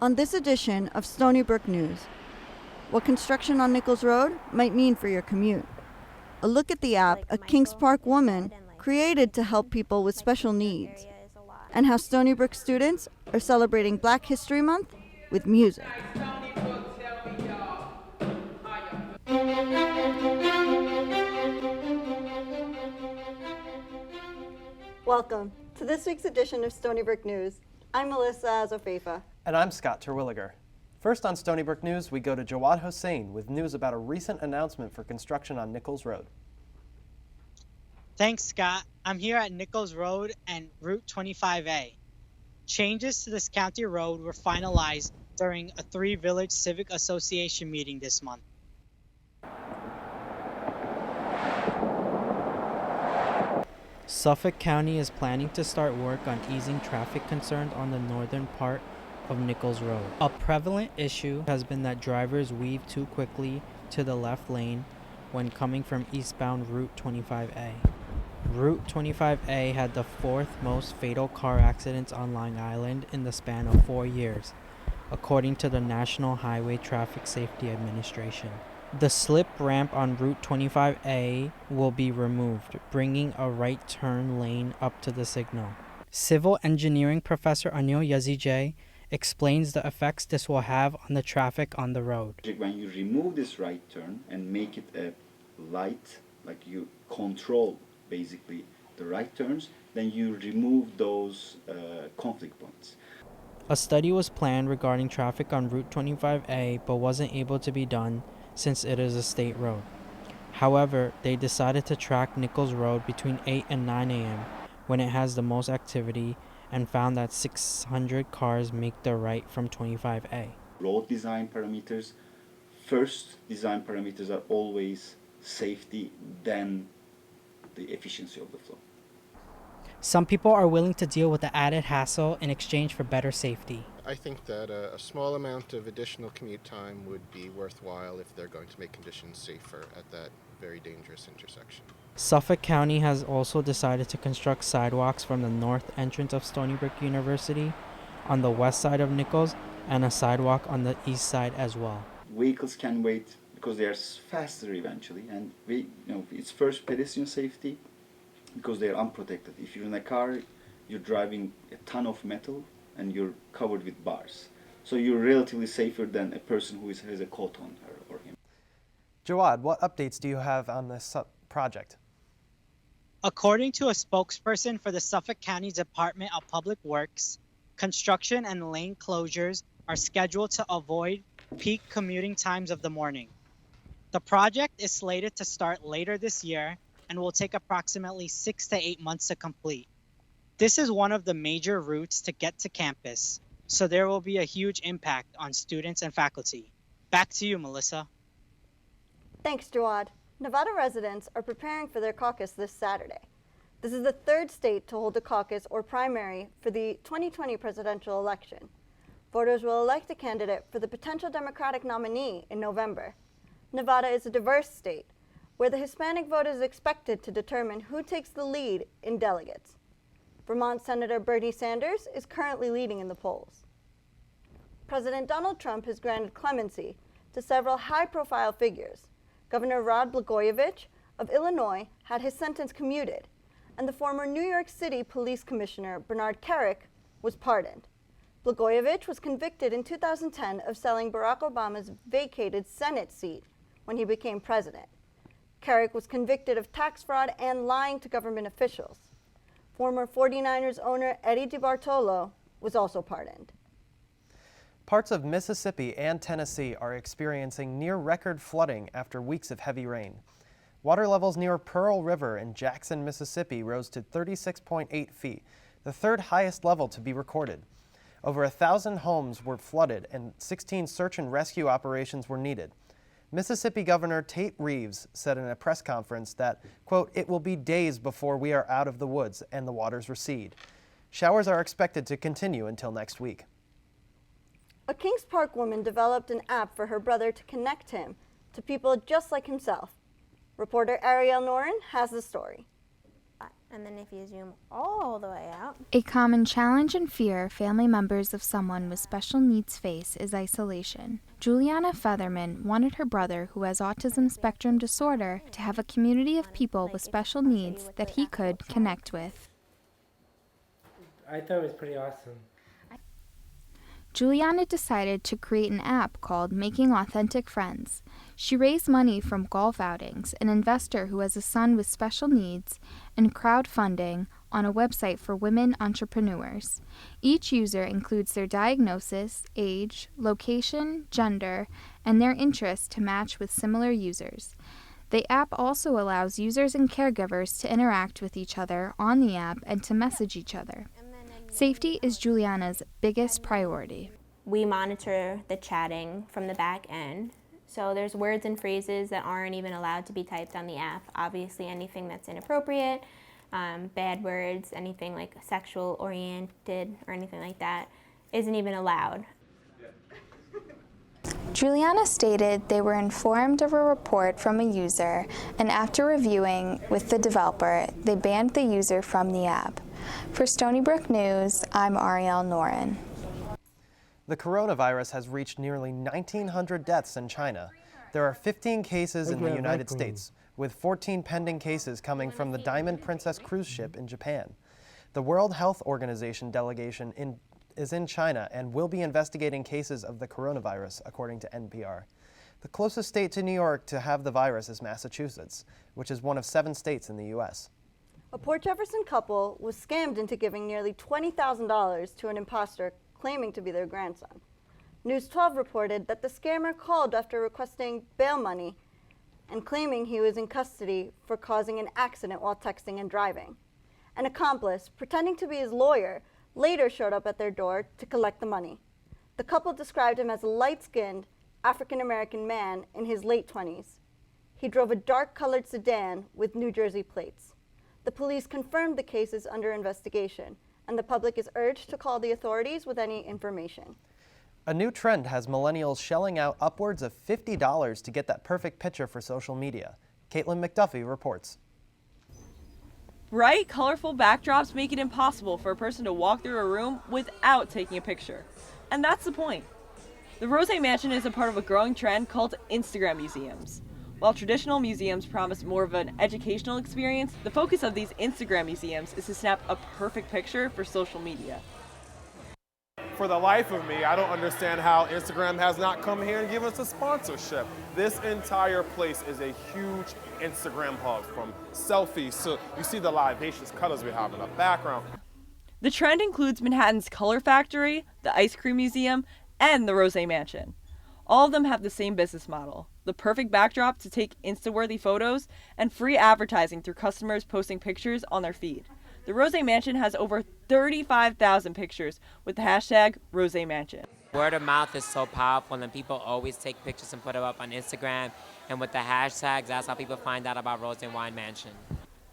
On this edition of Stony Brook News, what construction on Nicolls Road might mean for your commute. A look at the app a Kings Park woman created to help people with special needs. And how Stony Brook students are celebrating Black History Month with music. Welcome to this week's edition of Stony Brook News. I'm Melissa Azofeifa. And I'm Scott Terwilliger. First on Stony Brook News, we go to Jawad Hossein with news about a recent announcement for construction on Nicolls Road. Thanks, Scott. I'm here at Nicolls Road and Route 25A. Changes to this county road were finalized during a three-village civic association meeting this month. Suffolk County is planning to start work on easing traffic concerns on the northern part of Nicolls Road. A prevalent issue has been that drivers weave too quickly to the left lane when coming from eastbound Route 25A. Route 25A had the fourth most fatal car accidents on Long Island in the span of 4 years, according to the National Highway Traffic Safety Administration. The slip ramp on Route 25A will be removed, bringing a right turn lane up to the signal. Civil engineering professor Anil Yazijay explains the effects this will have on the traffic on the road. When you remove this right turn and make it a light, like you control basically the right turns, then you remove those conflict points. A study was planned regarding traffic on Route 25A but wasn't able to be done since it is a state road. However, they decided to track Nicolls Road between 8 and 9 a.m. when it has the most activity and found that 600 cars make the right from 25A. Road design parameters, first design parameters are always safety, then the efficiency of the flow. Some people are willing to deal with the added hassle in exchange for better safety. I think that a small amount of additional commute time would be worthwhile if they're going to make conditions safer at that very dangerous intersection. Suffolk County has also decided to construct sidewalks from the north entrance of Stony Brook University on the west side of Nicolls and a sidewalk on the east side as well. Vehicles can wait because they are faster eventually, and it's first pedestrian safety because they are unprotected. If you're in a car, you're driving a ton of metal and you're covered with bars. So you're relatively safer than a person who has a coat on her or him. Jawad, what updates do you have on this project? According to a spokesperson for the Suffolk County Department of Public Works, construction and lane closures are scheduled to avoid peak commuting times of the morning. The project is slated to start later this year and will take approximately 6 to 8 months to complete. This is one of the major routes to get to campus, so there will be a huge impact on students and faculty. Back to you, Melissa. Thanks, Jawad. Nevada residents are preparing for their caucus this Saturday. This is the third state to hold a caucus or primary for the 2020 presidential election. Voters will elect a candidate for the potential Democratic nominee in November. Nevada is a diverse state, where the Hispanic vote is expected to determine who takes the lead in delegates. Vermont Senator Bernie Sanders is currently leading in the polls. President Donald Trump has granted clemency to several high-profile figures. Governor Rod Blagojevich of Illinois had his sentence commuted, and the former New York City Police Commissioner Bernard Kerik was pardoned. Blagojevich was convicted in 2010 of selling Barack Obama's vacated Senate seat when he became president. Kerik was convicted of tax fraud and lying to government officials. Former 49ers owner Eddie DeBartolo was also pardoned. Parts of Mississippi and Tennessee are experiencing near-record flooding after weeks of heavy rain. Water levels near Pearl River in Jackson, Mississippi rose to 36.8 feet, the third highest level to be recorded. Over 1,000 homes were flooded and 16 search and rescue operations were needed. Mississippi Governor Tate Reeves said in a press conference that, quote, "It will be days before we are out of the woods and the waters recede." Showers are expected to continue until next week. A Kings Park woman developed an app for her brother to connect him to people just like himself. Reporter Ariel Noren has the story. And then if you zoom all the way out. A common challenge and fear family members of someone with special needs face is isolation. Juliana Featherman wanted her brother, who has autism spectrum disorder, to have a community of people with special needs that he could connect with. I thought it was pretty awesome. Juliana decided to create an app called Making Authentic Friends. She raised money from golf outings, an investor who has a son with special needs, and crowdfunding on a website for women entrepreneurs. Each user includes their diagnosis, age, location, gender, and their interests to match with similar users. The app also allows users and caregivers to interact with each other on the app and to message each other. Safety is Juliana's biggest priority. We monitor the chatting from the back end. So there's words and phrases that aren't even allowed to be typed on the app. Obviously anything that's inappropriate, bad words, anything like sexual oriented or anything like that isn't even allowed. Juliana stated they were informed of a report from a user, and after reviewing with the developer, they banned the user from the app. For Stony Brook News, I'm Ariel Noren. The coronavirus has reached nearly 1,900 deaths in China. There are 15 cases in the United States, with 14 pending cases coming from the Diamond Princess cruise ship in Japan. The World Health Organization delegation is in China and will be investigating cases of the coronavirus, according to NPR. The closest state to New York to have the virus is Massachusetts, which is one of 7 states in the U.S. A Port Jefferson couple was scammed into giving nearly $20,000 to an imposter claiming to be their grandson. News 12 reported that the scammer called after requesting bail money and claiming he was in custody for causing an accident while texting and driving. An accomplice, pretending to be his lawyer, later showed up at their door to collect the money. The couple described him as a light-skinned African-American man in his late 20s. He drove a dark-colored sedan with New Jersey plates. The police confirmed the case is under investigation, and the public is urged to call the authorities with any information. A new trend has millennials shelling out upwards of $50 to get that perfect picture for social media. Caitlin McDuffie reports. Bright, colorful backdrops make it impossible for a person to walk through a room without taking a picture. And that's the point. The Rose Mansion is a part of a growing trend called Instagram museums. While traditional museums promise more of an educational experience, the focus of these Instagram museums is to snap a perfect picture for social media. For the life of me, I don't understand how Instagram has not come here and given us a sponsorship. This entire place is a huge Instagram hub, from selfies to you see the libations colors we have in the background. The trend includes Manhattan's Color Factory, the Ice Cream Museum, and the Rose Mansion. All of them have the same business model: the perfect backdrop to take Insta-worthy photos and free advertising through customers posting pictures on their feed. The Rose Mansion has over 35,000 pictures with the hashtag Rose Mansion. Word of mouth is so powerful, and people always take pictures and put it up on Instagram. And with the hashtags, that's how people find out about Rose and Wine Mansion.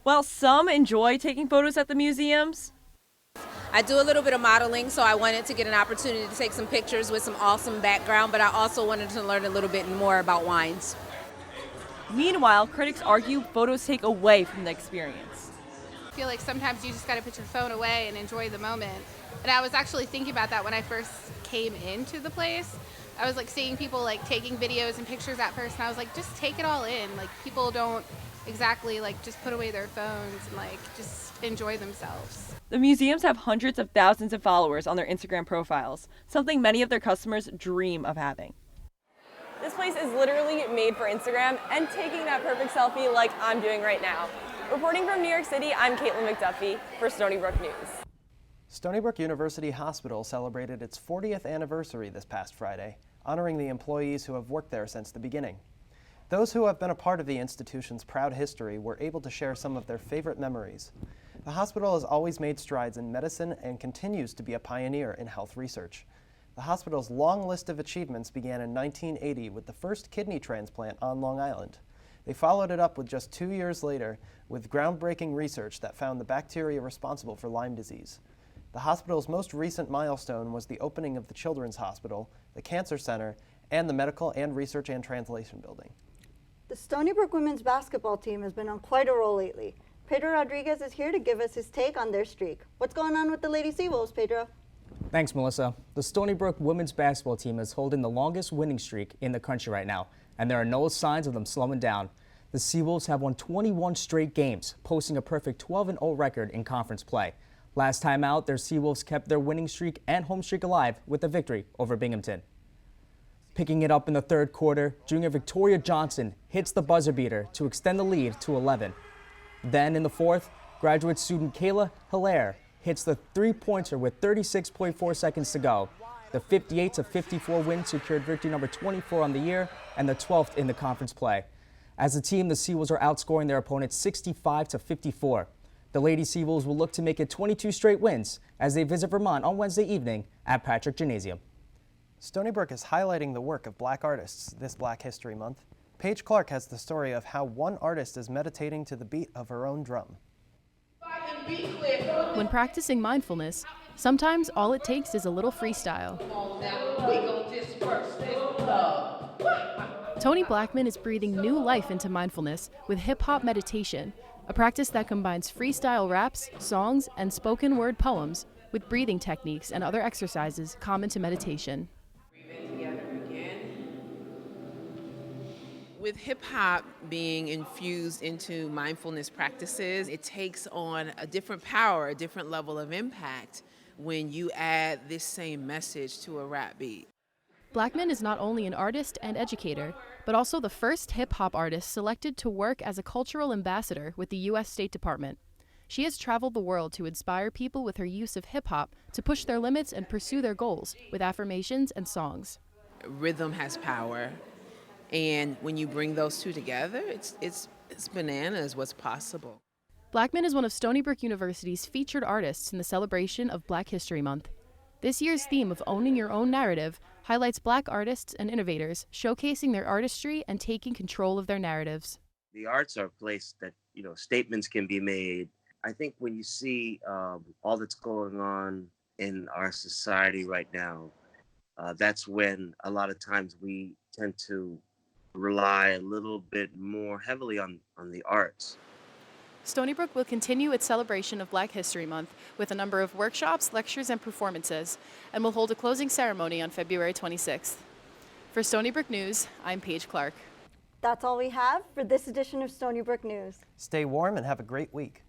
While some enjoy taking photos at the museums, I do a little bit of modeling, so I wanted to get an opportunity to take some pictures with some awesome background, but I also wanted to learn a little bit more about wines. Meanwhile, critics argue photos take away from the experience. I feel like sometimes you just got to put your phone away and enjoy the moment. And I was actually thinking about that when I first came into the place. I was like seeing people like taking videos and pictures at first, and I was like, just take it all in. Like, people don't exactly like just put away their phones and like just enjoy themselves. The museums have hundreds of thousands of followers on their Instagram profiles, something many of their customers dream of having. This place is literally made for Instagram and taking that perfect selfie like I'm doing right now. Reporting from New York City, I'm Caitlin McDuffie for Stony Brook News. Stony Brook University Hospital celebrated its 40th anniversary this past Friday, honoring the employees who have worked there since the beginning. Those who have been a part of the institution's proud history were able to share some of their favorite memories. The hospital has always made strides in medicine and continues to be a pioneer in health research. The hospital's long list of achievements began in 1980 with the first kidney transplant on Long Island. They followed it up with just 2 years later with groundbreaking research that found the bacteria responsible for Lyme disease. The hospital's most recent milestone was the opening of the Children's Hospital, the Cancer Center, and the Medical and Research and Translation Building. The Stony Brook women's basketball team has been on quite a roll lately. Pedro Rodriguez is here to give us his take on their streak. What's going on with the Lady Seawolves, Pedro? Thanks, Melissa. The Stony Brook women's basketball team is holding the longest winning streak in the country right now, and there are no signs of them slowing down. The Seawolves have won 21 straight games, posting a perfect 12-0 record in conference play. Last time out, their Seawolves kept their winning streak and home streak alive with a victory over Binghamton. Picking it up in the third quarter, junior Victoria Johnson hits the buzzer beater to extend the lead to 11. Then in the fourth, graduate student Kayla Hilaire hits the three-pointer with 36.4 seconds to go. The 58-54 win secured victory number 24 on the year and the 12th in the conference play. As a team, the Seawolves are outscoring their opponents 65-54. The Lady Seawolves will look to make it 22 straight wins as they visit Vermont on Wednesday evening at Patrick Gymnasium. Stony Brook is highlighting the work of Black artists this Black History Month. Paige Clark has the story of how one artist is meditating to the beat of her own drum. When practicing mindfulness, sometimes all it takes is a little freestyle. Tony Blackman is breathing new life into mindfulness with hip-hop meditation, a practice that combines freestyle raps, songs, and spoken word poems with breathing techniques and other exercises common to meditation. With hip-hop being infused into mindfulness practices, it takes on a different power, a different level of impact when you add this same message to a rap beat. Blackman is not only an artist and educator, but also the first hip-hop artist selected to work as a cultural ambassador with the U.S. State Department. She has traveled the world to inspire people with her use of hip-hop to push their limits and pursue their goals with affirmations and songs. Rhythm has power. And when you bring those two together, it's bananas what's possible. Blackman is one of Stony Brook University's featured artists in the celebration of Black History Month. This year's theme of owning your own narrative highlights Black artists and innovators showcasing their artistry and taking control of their narratives. The arts are a place that, statements can be made. I think when you see all that's going on in our society right now, that's when a lot of times we tend to rely a little bit more heavily on the arts. Stony Brook will continue its celebration of Black History Month with a number of workshops, lectures, and performances, and will hold a closing ceremony on February 26th. For Stony Brook News, I'm Paige Clark. That's all we have for this edition of Stony Brook News. Stay warm and have a great week.